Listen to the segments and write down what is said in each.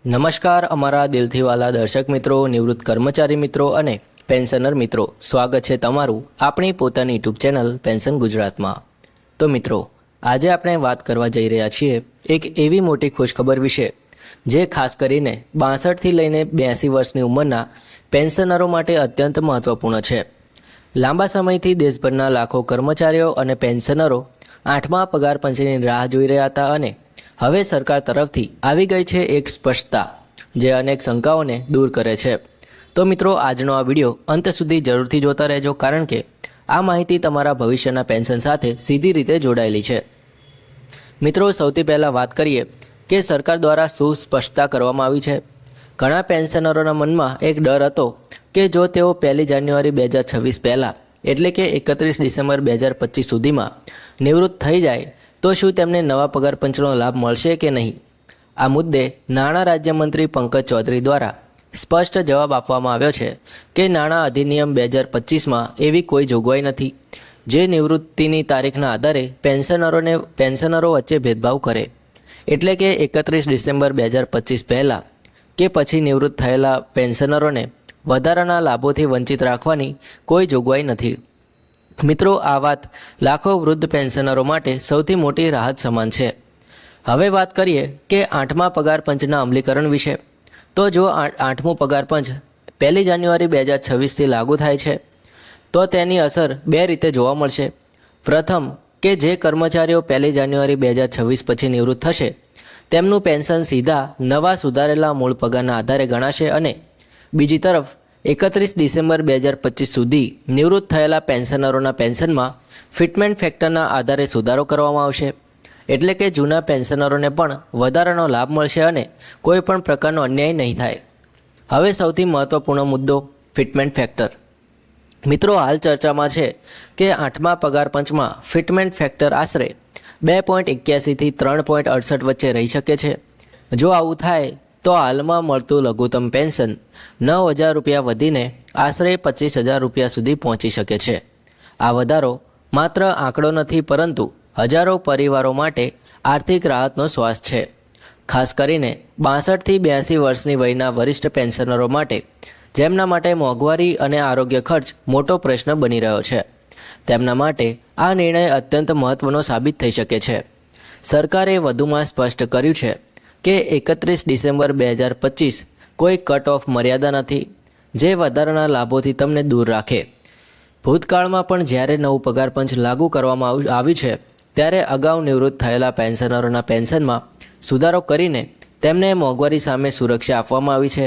નમસ્કાર અમારા દિલથી વાલા દર્શક મિત્રો, નિવૃત્ત કર્મચારી મિત્રો અને પેન્શનર મિત્રો, સ્વાગત છે તમારું આપણી પોતાની યુટ્યુબ ચેનલ પેન્શન ગુજરાતમાં। તો મિત્રો, આજે આપણે વાત કરવા જઈ રહ્યા છીએ એક એવી મોટી ખુશખબર વિશે જે ખાસ કરીને 62થી લઈને 82 વર્ષની ઉંમરના પેન્શનરો માટે અત્યંત મહત્વપૂર્ણ છે। લાંબા સમયથી દેશભરના લાખો કર્મચારીઓ અને પેન્શનરો 8મા પગાર પંચની રાહ જોઈ રહ્યા હતા અને હવે સરકાર તરફથી આવી ગઈ છે એક સ્પષ્ટતા જે અનેક શંકાઓને દૂર કરે છે। તો મિત્રો, આજનો આ વિડીયો અંત સુધી જરૂરથી જોતા રહેજો, કારણ કે આ માહિતી તમારા ભવિષ્યના પેન્શન સાથે સીધી રીતે જોડાયેલી છે। મિત્રો, સૌથી પહેલાં વાત કરીએ કે સરકાર દ્વારા શું સ્પષ્ટતા કરવામાં આવી છે। ઘણા પેન્શનરોના મનમાં એક ડર હતો કે જો તેઓ 1 જાન્યુઆરી 2026 પહેલાં એટલે કે 31 ડિસેમ્બર 2025 સુધીમાં નિવૃત્ત થઈ જાય તો શું તેમને નવા પગાર પંચનો લાભ મળશે કે નહીં। આ મુદ્દે નાણાં રાજ્યમંત્રી પંકજ ચૌધરી દ્વારા સ્પષ્ટ જવાબ આપવામાં આવ્યો છે કે નાણાં અધિનિયમ 2025માં એવી કોઈ જોગવાઈ નથી જે નિવૃત્તિની તારીખના આધારે પેન્શનરો વચ્ચે ભેદભાવ કરે, એટલે કે 31 ડિસેમ્બર 2025 પહેલાં કે પછી નિવૃત્ત થયેલા પેન્શનરોને વધારાના લાભોથી વંચિત રાખવાની કોઈ જોગવાઈ નથી। મિત્રો, આ વાત લાખો વૃદ્ધ પેન્શનરો માટે સૌથી મોટી રાહત સમાન છે। હવે વાત કરીએ કે 8મા પગાર પંચના અમલીકરણ વિશે। તો જો 8મું પગાર પંચ 1 જાન્યુઆરી 2026થી લાગુ થાય છે તો તેની અસર બે રીતે જોવા મળશે। પ્રથમ, કે જે કર્મચારીઓ 1 જાન્યુઆરી 2026 પછી નિવૃત્ત થશે તેમનું પેન્શન સીધા નવા સુધારેલા મૂળ પગારના આધારે ગણાશે અને બીજી તરફ 31 ડિસેમ્બર 2025 સુધી નિવૃત્ત થયેલા પેન્શનરોના પેન્શનમાં ફિટમેન્ટ ફેક્ટરના આધારે સુધારો કરવામાં આવશે, એટલે કે જૂના પેન્શનરોને પણ વધારાનો લાભ મળશે અને કોઈ પણ પ્રકારનો અન્યાય નહીં થાય। હવે સૌથી મહત્વપૂર્ણ મુદ્દો, ફિટમેન્ટ ફેક્ટર। મિત્રો, હાલ ચર્ચામાં છે કે 8મા પગાર પંચમાં ફિટમેન્ટ ફેક્ટર આશરે 2.81 થી 3.68 વચ્ચે રહી શકે છે। જો આવું થાય તો હાલમાં મળતું લઘુત્તમ પેન્શન 9,000 રૂપિયા વધીને આશરે 25,000 રૂપિયા સુધી પહોંચી શકે છે। આ વધારો માત્ર આંકડો નથી, પરંતુ હજારો પરિવારો માટે આર્થિક રાહતનો શ્વાસ છે। ખાસ કરીને 62થી 82 વર્ષની વયના વરિષ્ઠ પેન્શનરો માટે, જેમના માટે મોંઘવારી અને આરોગ્ય ખર્ચ મોટો પ્રશ્ન બની રહ્યો છે, તેમના માટે આ નિર્ણય અત્યંત મહત્વનો સાબિત થઈ શકે છે। સરકારે વધુમાં સ્પષ્ટ કર્યું છે કે 31 ડિસેમ્બર 2025 કોઈ કટ ઓફ મર્યાદા નથી જે વધારાના લાભોથી તમને દૂર રાખે। ભૂતકાળમાં પણ જ્યારે નવું પગાર પંચ લાગુ કરવામાં આવ્યું છે ત્યારે અગાઉ નિવૃત્ત થયેલા પેન્શનરોના પેન્શનમાં સુધારો કરીને તેમને મોંઘવારી સામે સુરક્ષા આપવામાં આવી છે।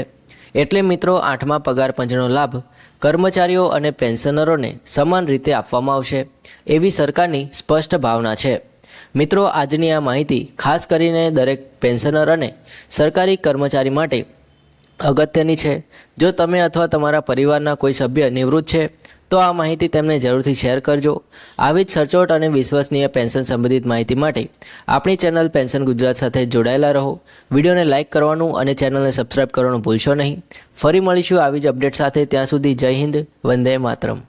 એટલે મિત્રો, 8મા પગાર પંચનો લાભ કર્મચારીઓ અને પેન્શનરોને સમાન રીતે આપવામાં આવશે એવી સરકારની સ્પષ્ટ ભાવના છે। મિત્રો, આજની આ માહિતી ખાસ કરીને દરેક પેન્શનર અને સરકારી કર્મચારી માટે અગત્યની છે। જો તમે અથવા તમારા પરિવારના કોઈ સભ્ય નિવૃત્ત છે તો આ માહિતી તેમને જરૂરથી શેર કરજો। આવી જ સચોટ અને વિશ્વસનીય પેન્શન સંબંધિત માહિતી માટે આપણી ચેનલ પેન્શન ગુજરાત સાથે જોડાયેલા રહો। વિડીયોને લાઇક કરવાનું અને ચેનલને સબસ્ક્રાઇબ કરવાનું ભૂલશો નહીં। ફરી મળીશું આવી જ અપડેટ સાથે, ત્યાં સુધી જય હિન્દ, વંદે માતરમ।